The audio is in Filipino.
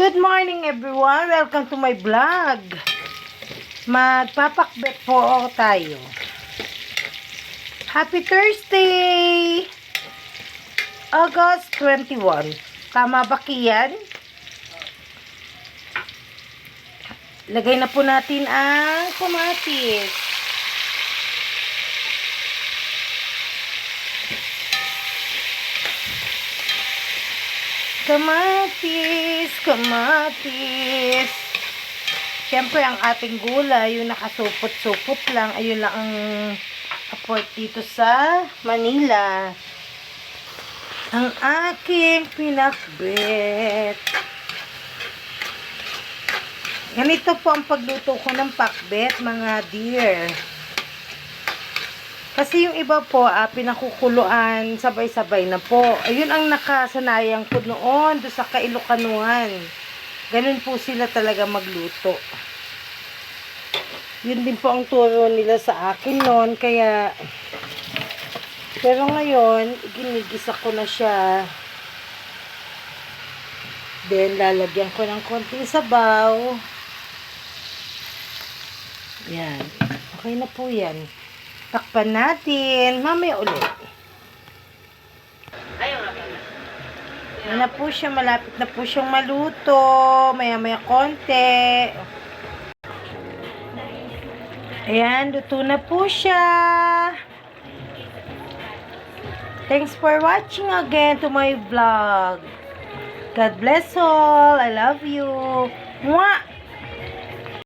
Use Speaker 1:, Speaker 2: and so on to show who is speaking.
Speaker 1: Good morning everyone! Welcome to my vlog. Magpapakbet po tayo. Happy Thursday! August 21. Tama ba kiyan? Lagay na po natin ang kamatis. Kamatis. Siyempre, ang ating gulay, yung nakasupot-supot lang, ayun lang ang apport dito sa Manila. Ang aking pinakbet. Ganito po ang pagluto ko ng pakbet, mga dear. Kasi yung iba po, pinakukuluan, sabay-sabay na po. Ayun ang nakasanayan ko noon, doon sa Kailokanuhan. Ganun po sila talaga magluto. Yun din po ang turo nila sa akin noon, kaya... Pero ngayon, ginigisa ko na siya. Then, lalagyan ko ng konting sabaw. Yan. Okay na po yan. Takpan natin. Mamaya ulit. Ayan na po siya. Malapit na po siyang maluto. Maya-maya konti. Ayan. Luto na po siya. Thanks for watching again to my vlog. God bless all. I love you. Mwah!